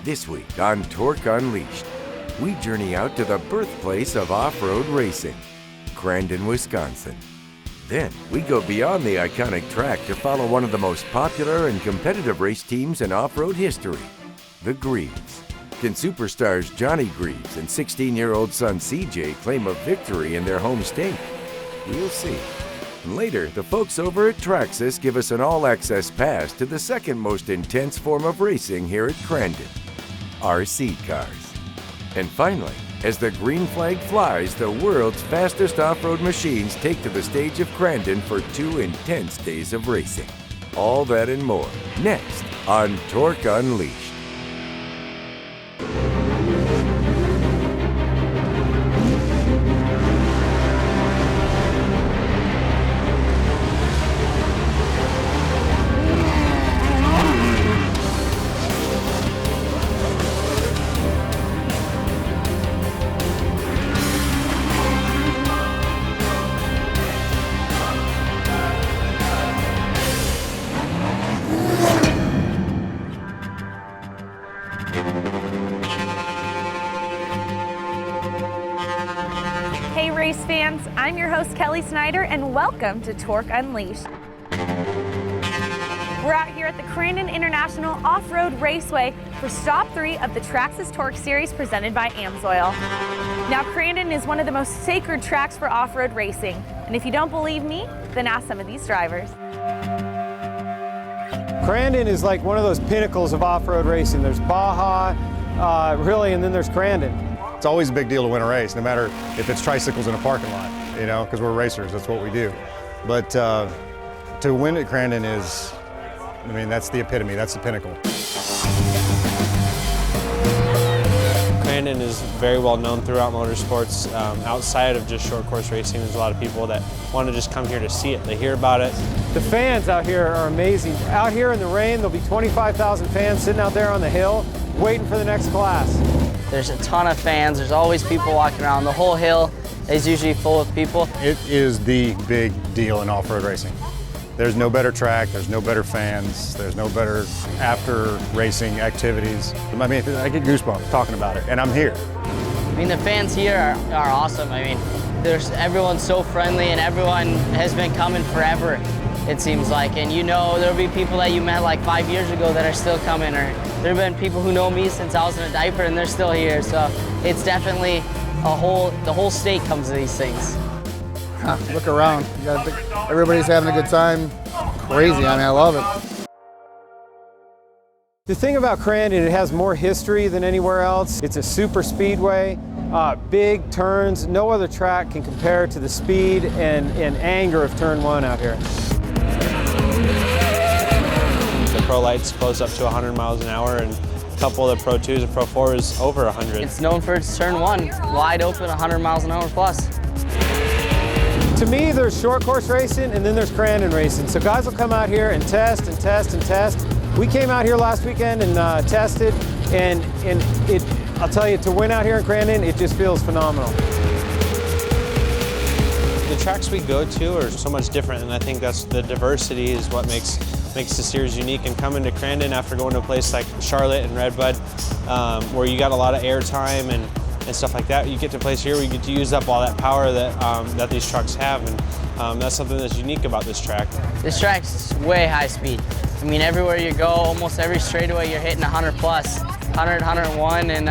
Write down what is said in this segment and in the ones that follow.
This week on TORC Unleashed, we journey out to the birthplace of off-road racing, CRANDON, Wisconsin. Then we go beyond the iconic track to follow one of the most popular and competitive race teams in off-road history, the Greaves. Can superstars Johnny Greaves and 16-year-old son CJ claim a victory in their home state? We'll see. And later, the folks over at Traxxas give us an all-access pass to the second most intense form of racing here at CRANDON, RC cars. And finally, as the green flag flies, the world's fastest off-road machines take to the stage of CRANDON for 2 intense days of racing. All that and more, next on TORC Unleashed. Hey race fans, I'm your host Kelly Snyder and welcome to TORC Unleashed. We're out here at the CRANDON International Off-Road Raceway for Stop 3 of the Traxxas TORC Series presented by AMSOIL. Now CRANDON is one of the most sacred tracks for off-road racing, and if you don't believe me, then ask some of these drivers. CRANDON is like one of those pinnacles of off-road racing. There's Baja, really, and then there's CRANDON. It's always a big deal to win a race, no matter if it's tricycles in a parking lot, you know, because we're racers, that's what we do. But to win at CRANDON is, I mean, that's the epitome, that's the pinnacle. CRANDON is very well known throughout motorsports. Outside of just short course racing, there's a lot of people that want to just come here to see it. They hear about it. The fans out here are amazing. Out here in the rain, there'll be 25,000 fans sitting out there on the hill waiting for the next class. There's a ton of fans. There's always people walking around. The whole hill is usually full of people. It is the big deal in off-road racing. There's no better track, there's no better fans, there's no better after racing activities. I mean, I get goosebumps talking about it, and I'm here. I mean, the fans here are awesome. I mean, everyone's so friendly and everyone has been coming forever, it seems like. And you know, there'll be people that you met like 5 years ago that are still coming, or there have been people who know me since I was in a diaper and they're still here. So it's definitely the whole state comes to these things. Look around, everybody's having a good time. Crazy, I mean, I love it. The thing about CRANDON, it has more history than anywhere else. It's a super speedway, big turns. No other track can compare to the speed and anger of turn 1 out here. The Pro Lights close up to 100 miles an hour, and a couple of the Pro 2s and Pro 4s over 100. It's known for its turn 1, wide open, 100 miles an hour plus. To me, there's short course racing and then there's CRANDON racing. So guys will come out here and test and test and test. We came out here last weekend and tested, and I'll tell you, to win out here in CRANDON, it just feels phenomenal. The tracks we go to are so much different, and I think that's the diversity is what makes the series unique. And coming to CRANDON after going to a place like Charlotte and Redbud, where you got a lot of air time and stuff like that, you get to a place here where you get to use up all that power that these trucks have, and that's something that's unique about this track. This track's way high speed. I mean, everywhere you go, almost every straightaway, you're hitting 100 plus, 100, 101, and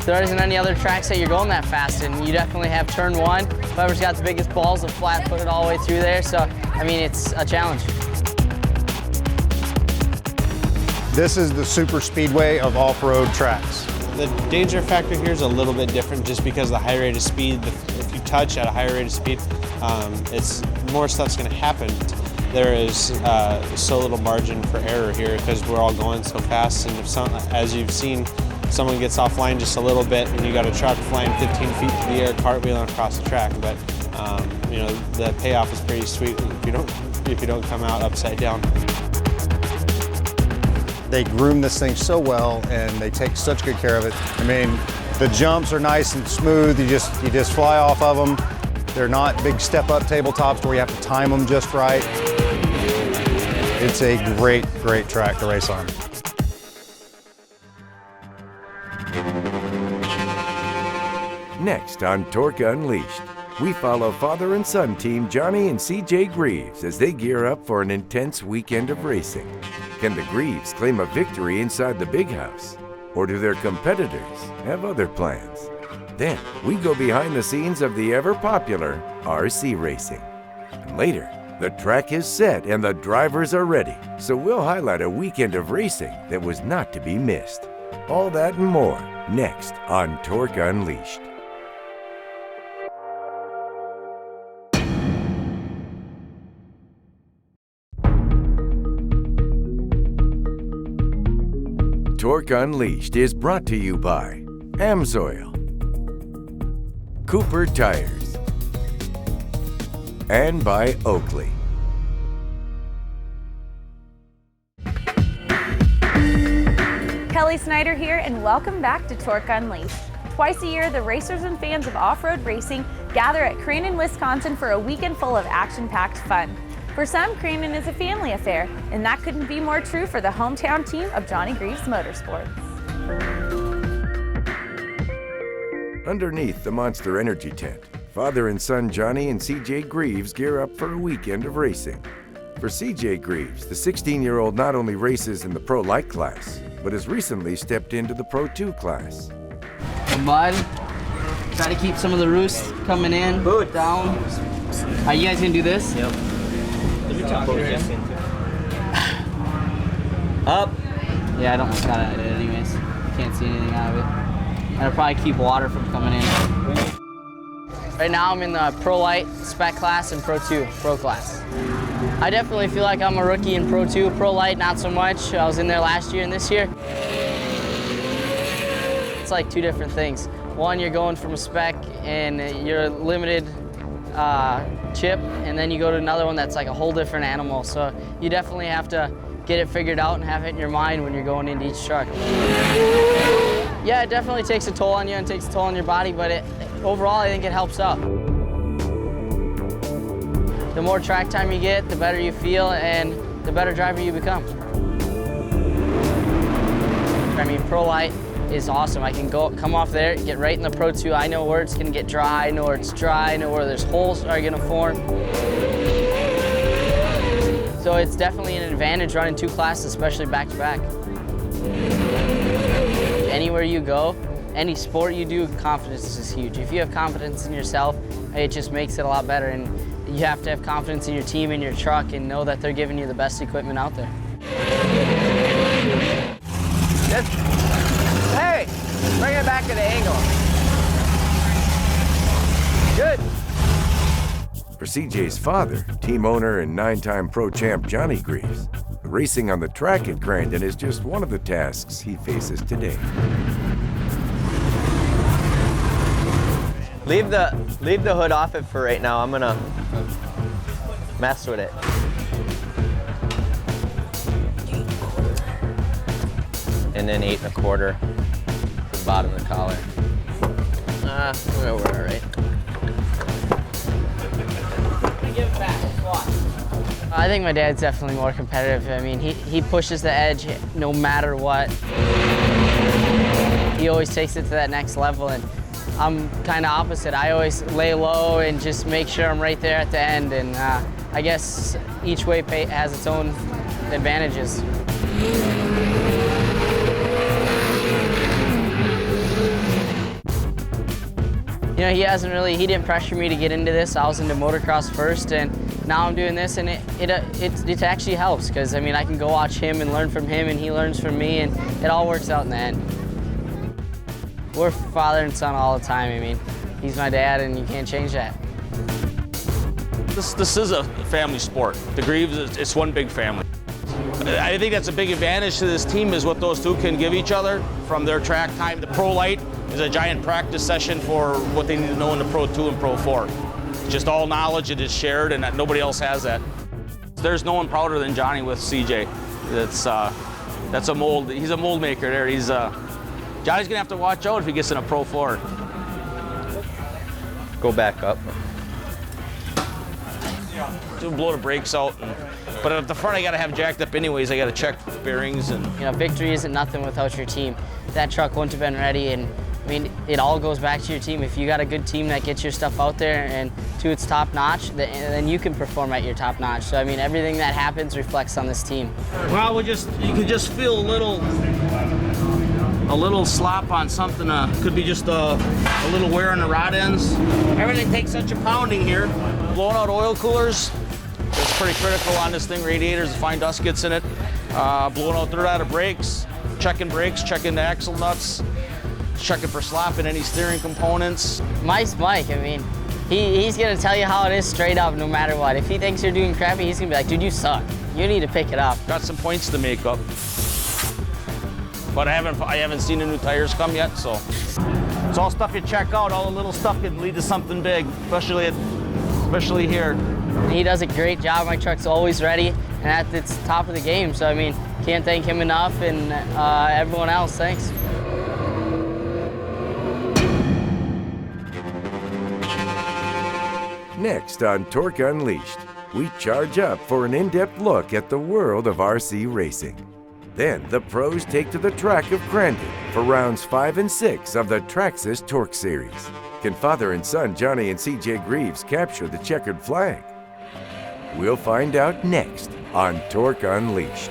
there isn't any other tracks that you're going that fast in. You definitely have turn 1. Whoever's got the biggest balls will flat foot it all the way through there, so, I mean, it's a challenge. This is the super speedway of off-road tracks. The danger factor here is a little bit different just because of the high rate of speed. If you touch at a higher rate of speed, it's more stuff's going to happen. There is so little margin for error here because we're all going so fast, and if as you've seen, someone gets offline just a little bit and you got a truck flying 15 feet to the air, cartwheeling across the track. But you know, the payoff is pretty sweet if you don't come out upside down. They groom this thing so well, and they take such good care of it. I mean, the jumps are nice and smooth. You just fly off of them. They're not big step-up tabletops where you have to time them just right. It's a great, great track to race on. Next on TORC Unleashed, we follow father and son team Johnny and CJ Greaves as they gear up for an intense weekend of racing. Can the Greaves claim a victory inside the big house? Or do their competitors have other plans? Then we go behind the scenes of the ever-popular RC racing. And later, the track is set and the drivers are ready, so we'll highlight a weekend of racing that was not to be missed. All that and more next on TORC Unleashed. TORC Unleashed is brought to you by AMSOIL, Cooper Tires, and by Oakley. Kelly Snyder here, and welcome back to TORC Unleashed. Twice a year, the racers and fans of off-road racing gather at Crandon, Wisconsin for a weekend full of action-packed fun. For some, Crandon is a family affair, and that couldn't be more true for the hometown team of Johnny Greaves Motorsports. Underneath the Monster Energy tent, father and son Johnny and CJ Greaves gear up for a weekend of racing. For CJ Greaves, the 16-year-old not only races in the Pro Light class, but has recently stepped into the Pro 2 class. The mud. Try to keep some of the roost coming in, down. Are you guys gonna do this? Yep. Up. Yeah, I don't look at it anyways. Can't see anything out of it. That'll probably keep water from coming in. Right now I'm in the Pro Light spec class and Pro 2 Pro class. I definitely feel like I'm a rookie in Pro 2. Pro Light, not so much. I was in there last year and this year. It's like two different things. One, you're going from a spec and you're limited chip, and then you go to another one that's like a whole different animal. So you definitely have to get it figured out and have it in your mind when you're going into each truck. Yeah, it definitely takes a toll on you and takes a toll on your body, but overall I think it helps out. The more track time you get, the better you feel and the better driver you become. I mean, Pro Light is awesome. I can come off there, get right in the Pro 2. I know where it's gonna get dry, I know where it's dry, I know where there's holes are gonna form. So it's definitely an advantage running two classes, especially back to back. Anywhere you go, any sport you do, confidence is huge. If you have confidence in yourself, it just makes it a lot better. And you have to have confidence in your team and your truck and know that they're giving you the best equipment out there. Hey, bring it back to the angle. Good. For CJ's father, team owner and 9-time pro champ Johnny Greaves, racing on the track at Crandon is just one of the tasks he faces today. Leave the hood off it for right now. I'm gonna mess with it. And then 8 1/4 for the bottom of the collar. We're all right. Give it back. I think my dad's definitely more competitive. I mean, he pushes the edge no matter what. He always takes it to that next level, and I'm kind of opposite. I always lay low and just make sure I'm right there at the end, and I guess each way has its own advantages. You know, he didn't pressure me to get into this. I was into motocross first, and now I'm doing this, and it actually helps, because I mean, I can go watch him and learn from him, and he learns from me, and it all works out in the end. We're father and son all the time. I mean, he's my dad, and you can't change that. This is a family sport. The Greaves, it's one big family. I think that's a big advantage to this team, is what those two can give each other from their track time. The Pro Light is a giant practice session for what they need to know in the Pro 2 and Pro 4. Just all knowledge, it is shared, and nobody else has that. There's no one prouder than Johnny with CJ. That's a mold. He's a mold maker there. Johnny's gonna have to watch out if he gets in a Pro 4. Go back up. Just blow the brakes out. But at the front, I gotta have jacked up anyways. I gotta check bearings and. You know, victory isn't nothing without your team. That truck wouldn't have been ready, and I mean, it all goes back to your team. If you got a good team that gets your stuff out there and to its top notch, then you can perform at your top notch. So I mean, everything that happens reflects on this team. Well, you could just feel a little slop on something. Could be just a little wear on the rod ends. Everything takes such a pounding here. Blowing out oil coolers, it's pretty critical on this thing. Radiators, the fine dust gets in it. Blowing out dirt out of brakes, checking the axle nuts, checking for slop in any steering components. Mike's Mike. I mean, he's gonna tell you how it is straight up, no matter what. If he thinks you're doing crappy, he's gonna be like, dude, you suck. You need to pick it up. Got some points to make up. But I haven't seen the new tires come yet, so. It's all stuff you check out. All the little stuff can lead to something big, especially here. He does a great job. My truck's always ready and at its top of the game. So, I mean, can't thank him enough, and everyone else, thanks. Next on Torque Unleashed, we charge up for an in-depth look at the world of RC racing. Then the pros take to the track of Crandon for rounds 5 and 6 of the Traxxas TORC series. Can father and son Johnny and CJ Greaves capture the checkered flag? We'll find out next on Torque Unleashed.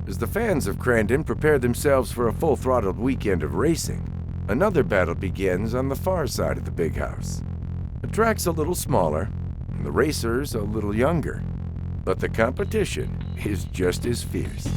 As the fans of Crandon prepare themselves for a full-throttled weekend of racing, another battle begins on the far side of the big house. The track's a little smaller, and the racers a little younger, but the competition is just as fierce.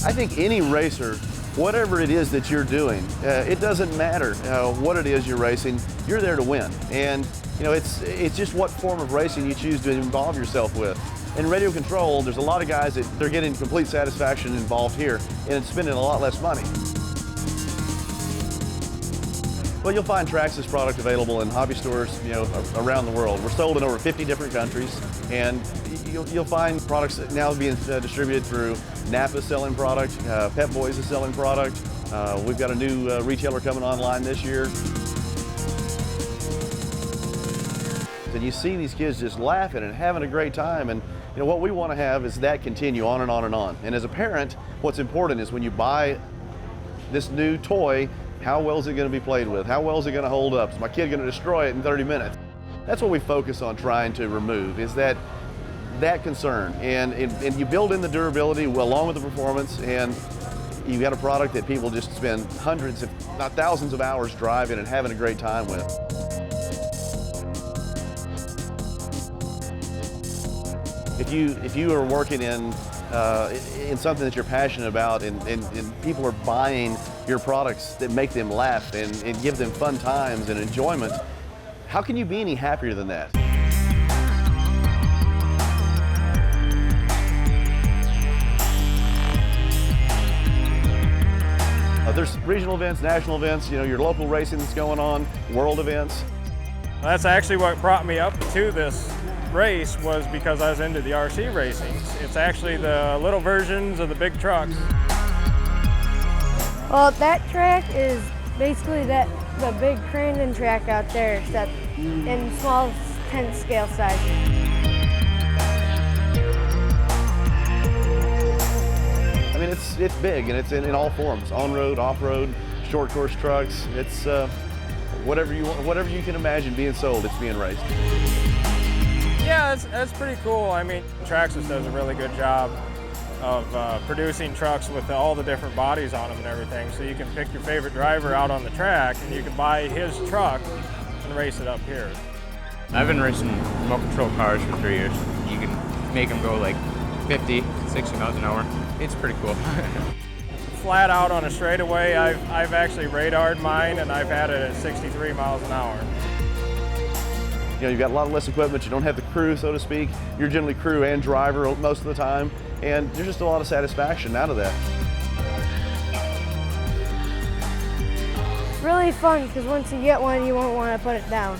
I think any racer, whatever it is that you're doing, it doesn't matter what it is you're racing, you're there to win. And you know, it's just what form of racing you choose to involve yourself with. In radio control, there's a lot of guys that they're getting complete satisfaction involved here, and it's spending a lot less money. Well, you'll find Traxxas product available in hobby stores, you know, around the world. We're sold in over 50 different countries, and you'll find products now being distributed through Napa selling product, Pep Boys is selling product. We've got a new retailer coming online this year. And you see these kids just laughing and having a great time, and you know what we want to have is that continue on and on and on. And as a parent, what's important is when you buy this new toy, how well is it going to be played with? How well is it going to hold up? Is my kid going to destroy it in 30 minutes? That's what we focus on trying to remove, is that concern. And you build in the durability along with the performance, and you got a product that people just spend hundreds, if not thousands of hours driving and having a great time with. If you are working in something that you're passionate about, and people are buying your products that make them laugh and give them fun times and enjoyment, how can you be any happier than that? There's regional events, national events, you know, your local racing that's going on, world events. That's actually what brought me up to this race, was because I was into the RC racing. It's actually the little versions of the big trucks. Well, that track is basically the big CRANDON track out there, except in small 10th scale size. I mean, it's big, and it's in all forms: on-road, off-road, short course trucks. It's whatever you can imagine being sold, it's being raced. Yeah, that's pretty cool. I mean, Traxxas does a really good job of producing trucks with all the different bodies on them and everything. So you can pick your favorite driver out on the track, and you can buy his truck and race it up here. I've been racing remote control cars for 3 years. You can make them go like 50, 60 miles an hour. It's pretty cool. Flat out on a straightaway, I've actually radared mine, and I've had it at 63 miles an hour. You know, you've got a lot less equipment, you don't have the crew, so to speak. You're generally crew and driver most of the time, and there's just a lot of satisfaction out of that. Really fun, because once you get one, you won't want to put it down.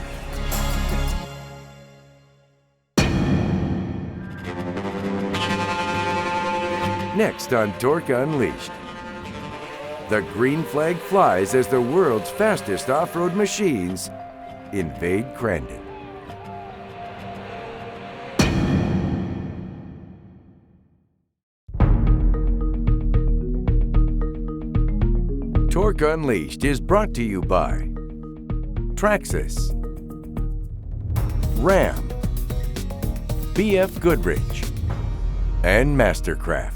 Next on Torque Unleashed. The green flag flies as the world's fastest off-road machines invade Crandon. TORC Unleashed is brought to you by Traxxas, Ram, BF Goodrich, and Mastercraft.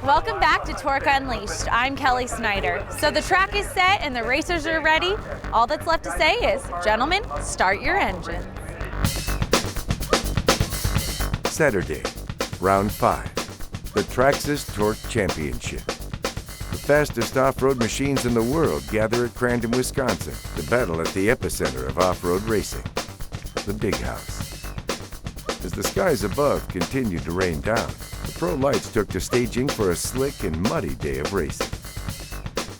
Welcome back to TORC Unleashed. I'm Kelly Snyder. So the track is set and the racers are ready. All that's left to say is, gentlemen, start your engines. Saturday, round 5, the Traxxas TORC Championship. The fastest off-road machines in the world gather at Crandon, Wisconsin to battle at the epicenter of off-road racing, the Big House. As the skies above continued to rain down, the pro lights took to staging for a slick and muddy day of racing.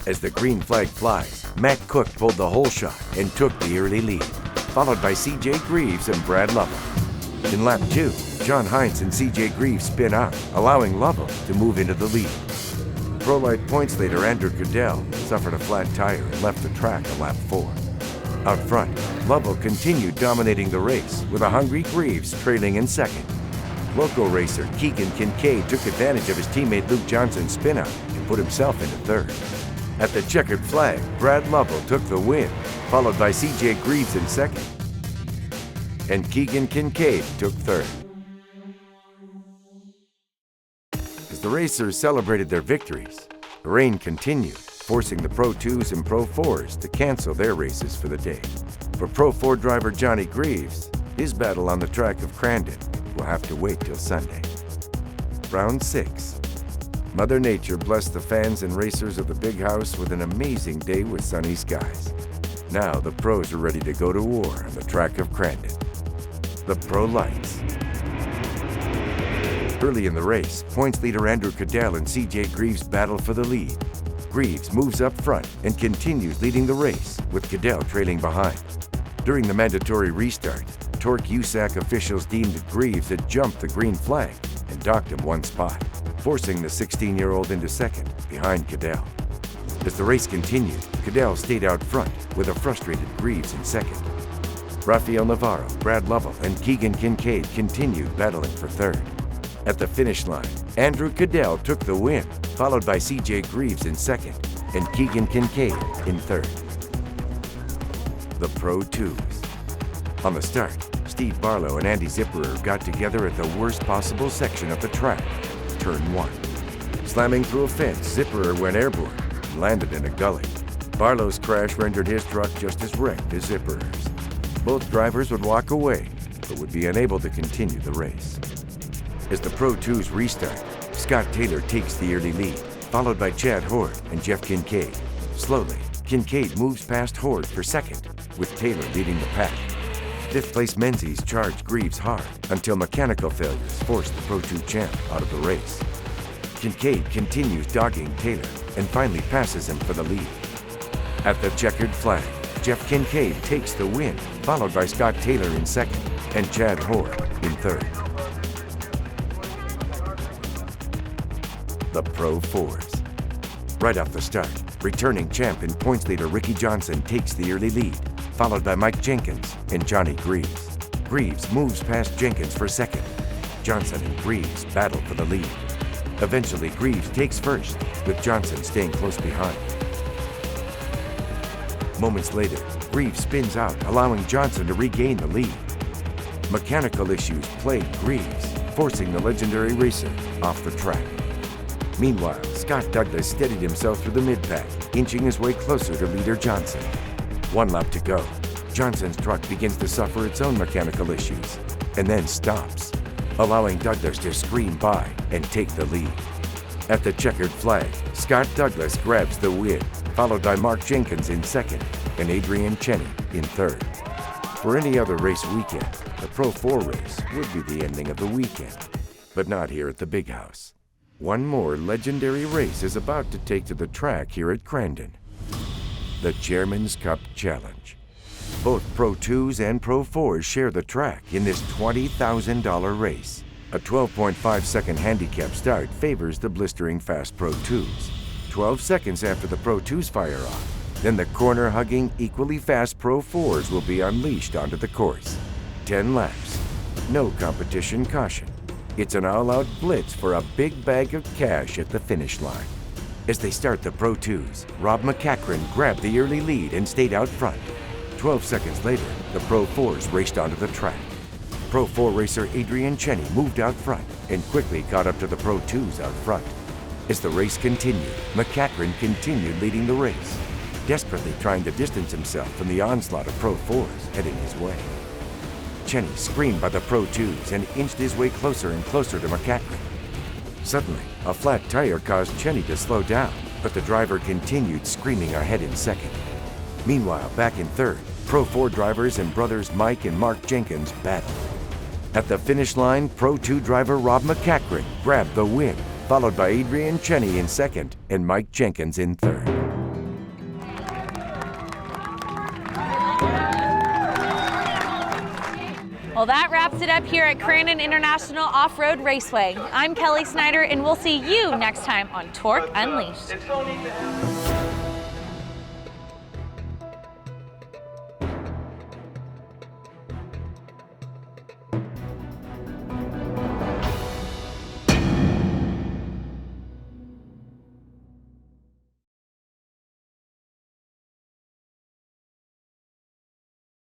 As the green flag flies, Matt Cook pulled the whole shot and took the early lead, followed by C.J. Greaves and Brad Lovell. In lap 2, John Hines and C.J. Greaves spin out, allowing Lovell to move into the lead. Pro Light points leader Andrew Goodell suffered a flat tire and left the track at lap 4. Out front, Lovell continued dominating the race, with a hungry Greaves trailing in second. Local racer Keegan Kincaid took advantage of his teammate Luke Johnson's spin-out and put himself into third. At the checkered flag, Brad Lovell took the win, followed by C.J. Greaves in second, and Keegan Kincaid took third. As the racers celebrated their victories, the rain continued, forcing the Pro 2s and Pro 4s to cancel their races for the day. For Pro 4 driver Johnny Greaves, his battle on the track of Crandon will have to wait till Sunday. Round 6. Mother Nature blessed the fans and racers of the Big House with an amazing day with sunny skies. Now the pros are ready to go to war on the track of Crandon. The Pro Lights. Early in the race, points leader Andrew Goodell and C.J. Greaves battle for the lead. Greaves moves up front and continues leading the race, with Goodell trailing behind. During the mandatory restart, TORC USAC officials deemed that Greaves had jumped the green flag and docked him one spot, forcing the 16-year-old into second, behind Goodell. As the race continued, Goodell stayed out front, with a frustrated Greaves in second. Rafael Navarro, Brad Lovell, and Keegan Kincaid continued battling for third. At the finish line, Andrew Goodell took the win, followed by C.J. Greaves in second, and Keegan Kincaid in third. The Pro 2s. On the start, Steve Barlow and Andy Zipperer got together at the worst possible section of the track, turn 1. Slamming through a fence, Zipperer went airborne and landed in a gully. Barlow's crash rendered his truck just as wrecked as Zipperer's. Both drivers would walk away, but would be unable to continue the race. As the Pro 2s restart, Scott Taylor takes the early lead, followed by Chad Horde and Jeff Kincaid. Slowly, Kincaid moves past Horde for second, with Taylor leading the pack. Fifth-place Menzies charged Greaves hard until mechanical failures forced the Pro 2 champ out of the race. Kincaid continues dogging Taylor and finally passes him for the lead. At the checkered flag, Jeff Kincaid takes the win, followed by Scott Taylor in second and Chad Horde in third. The Pro 4s. Right off the start, returning champ and points leader Ricky Johnson takes the early lead, followed by Mike Jenkins and Johnny Greaves. Greaves moves past Jenkins for second. Johnson and Greaves battle for the lead. Eventually, Greaves takes first, with Johnson staying close behind. Moments later, Greaves spins out, allowing Johnson to regain the lead. Mechanical issues plagued Greaves, forcing the legendary racer off the track. Meanwhile, Scott Douglas steadied himself through the mid-pack, inching his way closer to leader Johnson. 1 lap to go. Johnson's truck begins to suffer its own mechanical issues, and then stops, allowing Douglas to scream by and take the lead. At the checkered flag, Scott Douglas grabs the win, followed by Mark Jenkins in second and Adrian Cheney in third. For any other race weekend, the Pro 4 race would be the ending of the weekend, but not here at the Big House. One more legendary race is about to take to the track here at Crandon. The Chairman's Cup Challenge. Both Pro 2s and Pro 4s share the track in this $20,000 race. A 12.5-second handicap start favors the blistering fast Pro 2s. 12 seconds after the Pro 2s fire off, Then the corner-hugging, equally fast Pro 4s will be unleashed onto the course. 10 laps. No competition caution. It's an all-out blitz for a big bag of cash at the finish line. As they start the Pro 2s, Rob McCachran grabbed the early lead and stayed out front. 12 seconds later, the Pro 4s raced onto the track. Pro 4 racer Adrian Cheney moved out front and quickly caught up to the Pro 2s out front. As the race continued, McCachran continued leading the race, desperately trying to distance himself from the onslaught of Pro 4s heading his way. Cheney screamed by the Pro 2s and inched his way closer and closer to McCachran. Suddenly, a flat tire caused Cheney to slow down, but the driver continued screaming ahead in second. Meanwhile, back in third, Pro 4 drivers and brothers Mike and Mark Jenkins battled. At the finish line, Pro 2 driver Rob McCachran grabbed the win, followed by Adrian Cheney in second and Mike Jenkins in third. Well, that wraps it up here at CRANDON International Off-Road Raceway. I'm Kelly Snyder, and we'll see you next time on TORC Unleashed.